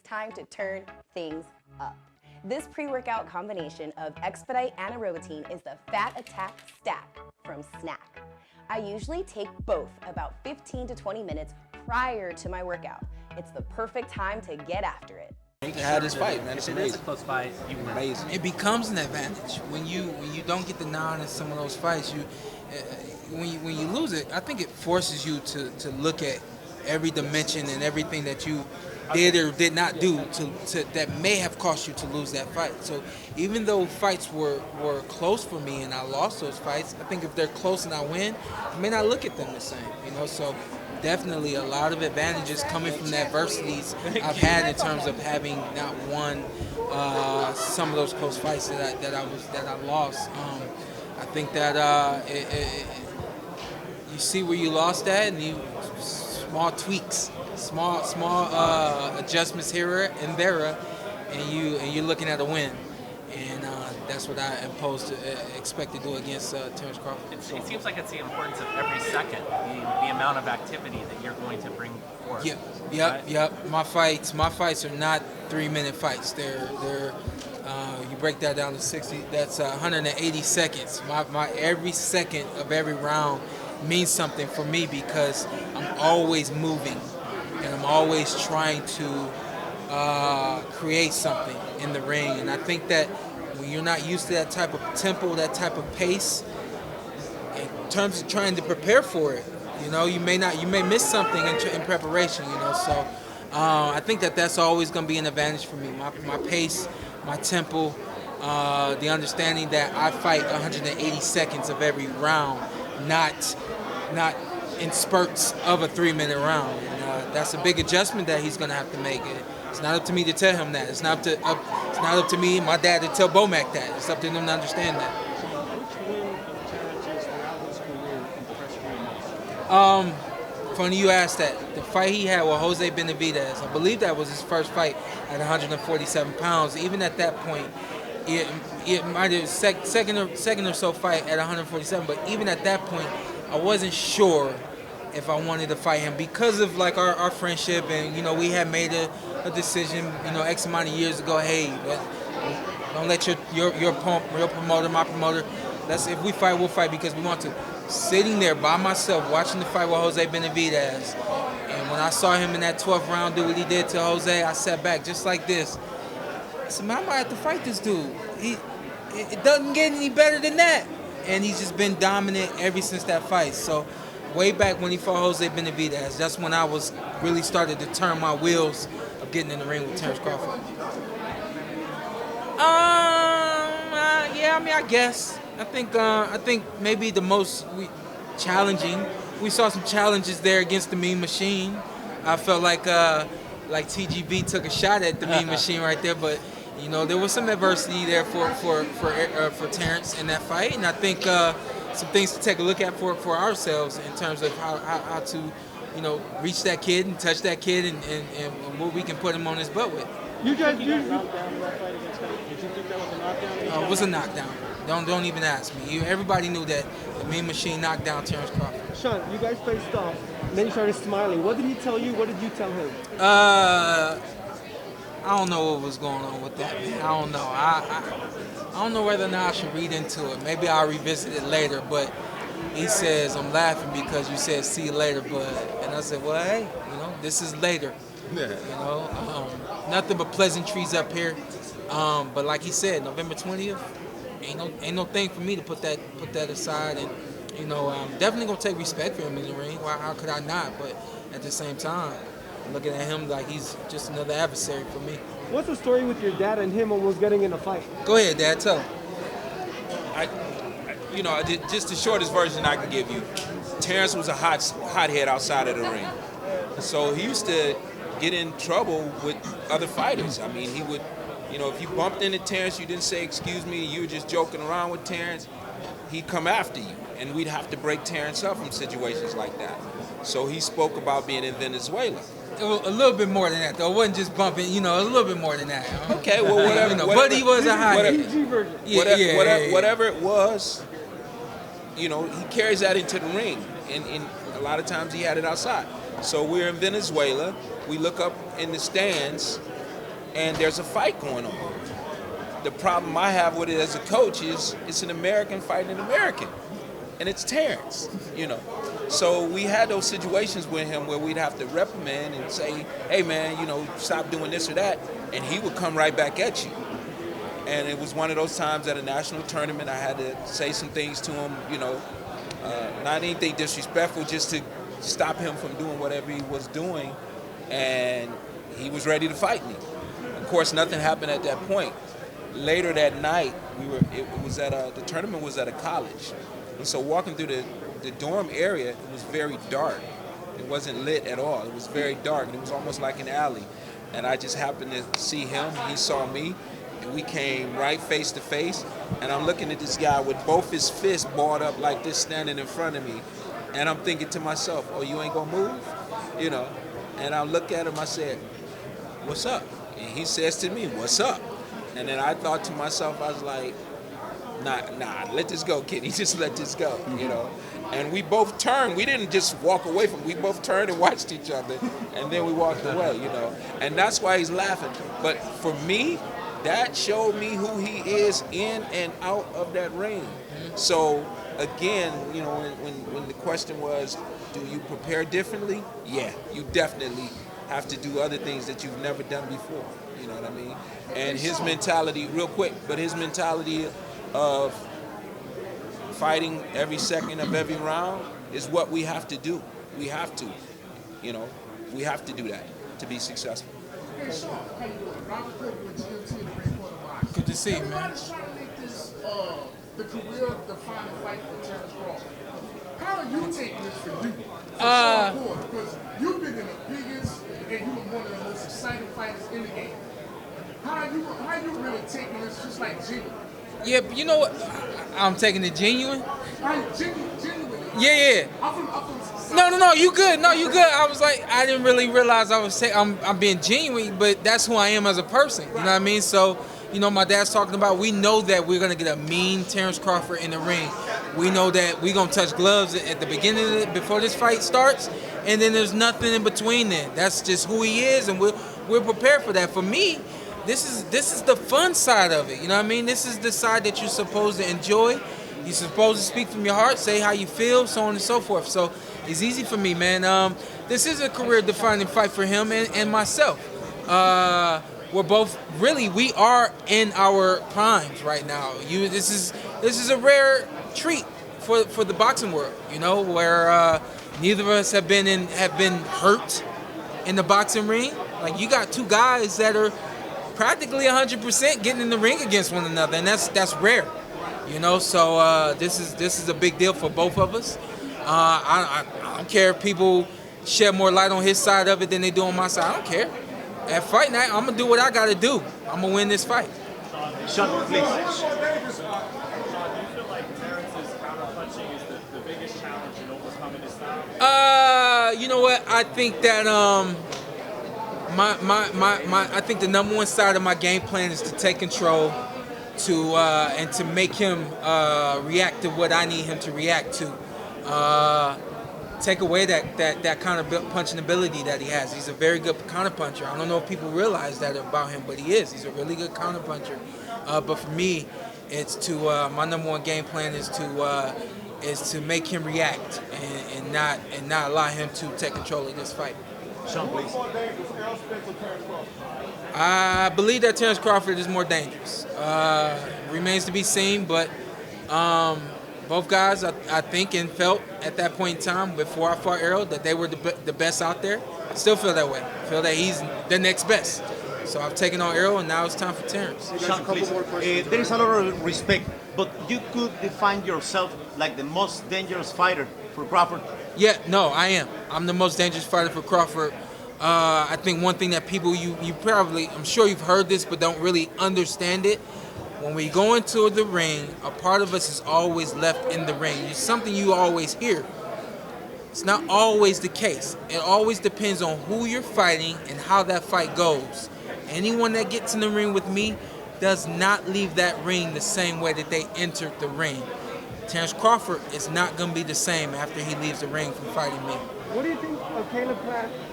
time to turn things up. This pre-workout combination of Expedite and Aerobatine is the Fat Attack Stack from Snack. I usually take both about 15 to 20 minutes prior to my workout. It's the perfect time to get after it. He can have this fight, man. If it is a close fight, you win. Amazing. It becomes an advantage when you don't get the nod in some of those fights. When you lose it, I think it forces you to look at every dimension and everything that you did or did not do that may have cost you to lose that fight. So even though fights were close for me and I lost those fights, I think if they're close and I win, I may not look at them the same. So definitely a lot of advantages coming from the adversities I've had in terms of having not won some of those close fights that I lost. I think that you see where you lost at, and small tweaks, small adjustments here and there, and you're looking at a win. And that's what I expect to do against Terence Crawford. It seems like it's the importance of every second, the amount of activity that you're going to bring forth. Yep. My fights are not 3-minute fights. They're you break that down to 60. That's 180 seconds. My every second of every round means something for me because I'm always moving and I'm always trying to create something in the ring. And I think that when you're not used to that type of tempo, that type of pace, in terms of trying to prepare for it, you may miss something in preparation. So I think that's always going to be an advantage for me. My pace, my tempo, the understanding that I fight 180 seconds of every round, not in spurts of a 3-minute round. And that's a big adjustment that he's going to have to make. It's not up to me to tell him that. It's not up to me, my dad, to tell Bomac that. It's up to them to understand that. Which win of Terence's throughout his career impressed you most? Funny you asked that. The fight he had with Jose Benavidez, I believe that was his first fight at 147 pounds. Even at that point, it might have second or so fight at 147. But even at that point, I wasn't sure if I wanted to fight him because of our friendship, and we had made a decision X amount of years ago. Hey, don't let your promoter, my promoter. If we fight, we'll fight because we want to. Sitting there by myself watching the fight with Jose Benavidez, and when I saw him in that 12th round do what he did to Jose, I sat back just like this. I said, man, I might have to fight this dude. It doesn't get any better than that, and he's just been dominant ever since that fight. So. Way back when he fought Jose Benavidez, that's when I was really started to turn my wheels of getting in the ring with Terence Crawford. I guess. I think maybe the most challenging. We saw some challenges there against the Mean Machine. I felt like TGB took a shot at the Mean Machine right there, but there was some adversity there for Terence in that fight, and I think. Some things to take a look at for ourselves in terms of how to, reach that kid and touch that kid and what we can put him on his butt with. You guys did knockdown in that fight against him. Did you think that was a knockdown? It was a knockdown. Don't even ask me. Everybody knew that the Mean Machine knocked down Terence Crawford. Shawn, you guys faced off, and then you started smiling. What did he tell you? What did you tell him? I don't know what was going on with that, man. I don't know. I don't know whether or not I should read into it. Maybe I'll revisit it later, but he says, I'm laughing because you said see you later, bud. And I said, well, hey, this is later. Yeah. Nothing but pleasantries up here. But like he said, November 20th, ain't no thing for me to put that aside. And, I'm definitely going to take respect for him in the ring. How could I not? But at the same time, I'm looking at him like he's just another adversary for me. What's the story with your dad and him almost getting in a fight? Go ahead, Dad, tell him. Just the shortest version I can give you. Terence was a hothead outside of the ring. So he used to get in trouble with other fighters. I mean, he would, if you bumped into Terence, you didn't say, excuse me, you were just joking around with Terence, he'd come after you. And we'd have to break Terence up from situations like that. So he spoke about being in Venezuela. A little bit more than that, though. It wasn't just bumping, a little bit more than that. Okay, well, whatever. But he was a high. Whatever it was, he carries that into the ring. And a lot of times he had it outside. So we're in Venezuela. We look up in the stands, and there's a fight going on. The problem I have with it as a coach is it's an American fighting an American, and it's Terence, you know. So we had those situations with him where we'd have to reprimand and say, hey man, you know, stop doing this or that, and he would come right back at you. And it was one of those times at a national tournament I had to say some things to him, you know, not anything disrespectful, just to stop him from doing whatever he was doing, and he was ready to fight me. Of course, nothing happened at that point. Later that night, the tournament was at a college, and so walking through the dorm area, it was very dark. It wasn't lit at all. It was very dark, and it was almost like an alley. And I just happened to see him. He saw me, and we came right face to face. And I'm looking at this guy with both his fists balled up like this, standing in front of me. And I'm thinking to myself, oh, you ain't gonna move? You know? And I look at him, I said, what's up? And he says to me, what's up? And then I thought to myself, I was like, nah, let this go, kid. Just let this go, you know? And we both turned. We didn't just walk away from him. We both turned and watched each other, and then we walked away, you know? And that's why he's laughing. But for me, that showed me who he is in and out of that ring. So, again, you know, when the question was, do you prepare differently? Yeah, you definitely have to do other things that you've never done before. You know what I mean? And his mentality, real quick, but his mentality of fighting every second of every round is what we have to do. We have to, you know, we have to do that to be successful. Hey, Shawn, how you doing? Robert Cook with GMT, the Great Quarterback. Good to see you, man. Everybody's trying to make this the career-defining fight for Terence Crawford. How are you taking this for you? Shawn Porter, because you've been in the biggest and you were one of the most exciting fighters in the game. How are you really taking this just like genuine? Yeah, but you know what? I'm taking it genuine. Genuinely. Yeah. I'm from No, you good. No, you good. I was like, I didn't really realize I was saying I'm being genuine, but that's who I am as a person. You know what I mean? So, you know, my dad's talking about, we know that we're gonna get a mean Terence Crawford in the ring. We know that we're gonna touch gloves at the beginning of it, before this fight starts, and then there's nothing in between then. That's just who he is, and we're prepared for that. For me, this is the fun side of it. You know what I mean? This is the side that you're supposed to enjoy. You're supposed to speak from your heart, say how you feel, so on and so forth. So it's easy for me, man. This is a career-defining fight for him and myself. We're both we are in our primes right now. This is a rare treat for the boxing world, you know, where neither of us have been hurt in the boxing ring. Like, you got two guys that are practically 100% getting in the ring against one another, and that's rare, you know. So this is a big deal for both of us. I don't care if people shed more light on his side of it than they do on my side. I don't care. At fight night, I'm gonna do what I gotta do. I'm gonna win this fight. Shawn, please. Shawn, do you feel like Terence's counterpunching is the biggest challenge in overcoming his style? You know what? I think that I think the number one side of my game plan is to take control, and to make him react to what I need him to react to. Take away that kind of punching ability that he has. He's a very good counter puncher. I don't know if people realize that about him, but he is. He's a really good counter puncher. But for me, it's my number one game plan is to make him react and not allow him to take control of this fight. Shawn, please. I believe that Terence Crawford is more dangerous. Remains to be seen, but both guys, I think and felt at that point in time before I fought Errol that they were the best out there. Still feel that way. Feel that he's the next best. So I've taken on Errol, and now it's time for Terence. Shawn, please. There is a lot of respect, but you could define yourself like the most dangerous fighter for Crawford. Yeah, no, I am. I'm the most dangerous fighter for Crawford. I think one thing that people, you probably, I'm sure you've heard this, but don't really understand it. When we go into the ring, a part of us is always left in the ring. It's something you always hear. It's not always the case. It always depends on who you're fighting and how that fight goes. Anyone that gets in the ring with me does not leave that ring the same way that they entered the ring. Terence Crawford is not going to be the same after he leaves the ring from fighting me. What do you think of Caleb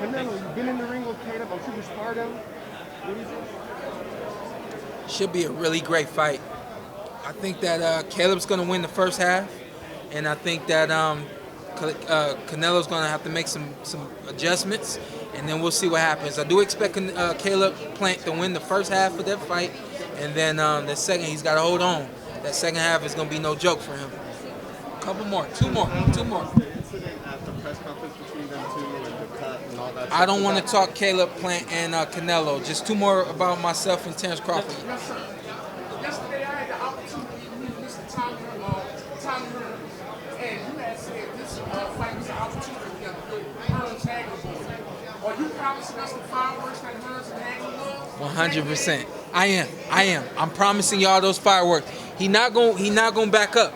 Canelo? You've been in the ring with Caleb on Superstardom. Should be a really great fight. I think that Caleb's going to win the first half, and I think that Canelo's going to have to make some adjustments, and then we'll see what happens. I do expect Caleb Plant to win the first half of that fight, and then the second, he's got to hold on. That second half is going to be no joke for him. A couple more, two more. The incident at the press conference between them two and the cut and all that. I don't want to talk Caleb Plant and Canelo. Just two more about myself and Terence Crawford. Yes, sir. Yesterday I had the opportunity to meet Mr. Tommy Hearns, and you had said this fight was an opportunity to build Hearns Hagler. Are you promising us the fireworks that Hearns and Hagler was? 100%. I am. I'm promising y'all those fireworks. He not gonna back up,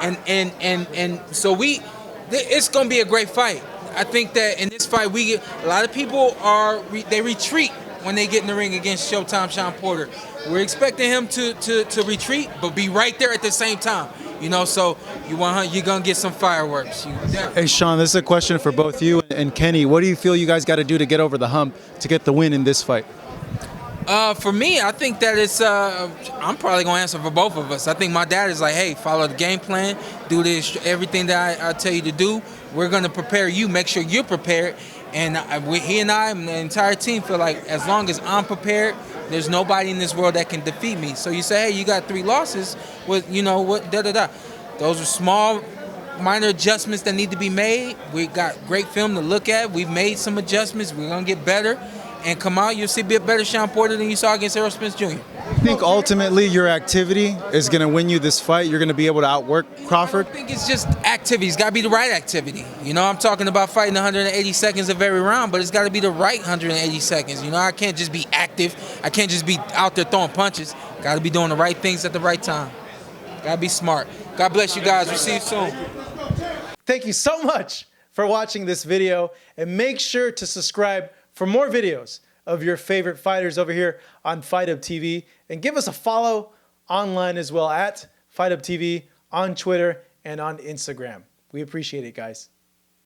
and so it's gonna be a great fight. I think that in this fight a lot of people they retreat when they get in the ring against Showtime Shawn Porter. We're expecting him to retreat, but be right there at the same time. You know, so you're gonna get some fireworks. Hey Shawn, this is a question for both you and Kenny. What do you feel you guys got to do to get over the hump to get the win in this fight? For me, I think that it's. I'm probably gonna answer for both of us. I think my dad is like, hey, follow the game plan, do this, everything that I tell you to do. We're gonna prepare you, make sure you're prepared, and he and I and the entire team feel like as long as I'm prepared, there's nobody in this world that can defeat me. So you say, hey, you got 3 losses. With Those are small, minor adjustments that need to be made. We got great film to look at. We've made some adjustments. We're gonna get better. And come out, you'll see a bit better Shawn Porter than you saw against Errol Spence Jr. I think ultimately your activity is going to win you this fight. You're going to be able to outwork Crawford. I think it's just activity. It's got to be the right activity. You know, I'm talking about fighting 180 seconds of every round, but it's got to be the right 180 seconds. You know, I can't just be active. I can't just be out there throwing punches. Got to be doing the right things at the right time. Got to be smart. God bless you guys. We'll see you soon. Thank you so much for watching this video, and make sure to subscribe for more videos of your favorite fighters over here on Fight Up TV, and give us a follow online as well at Fight Up TV on Twitter and on Instagram. We appreciate it, guys.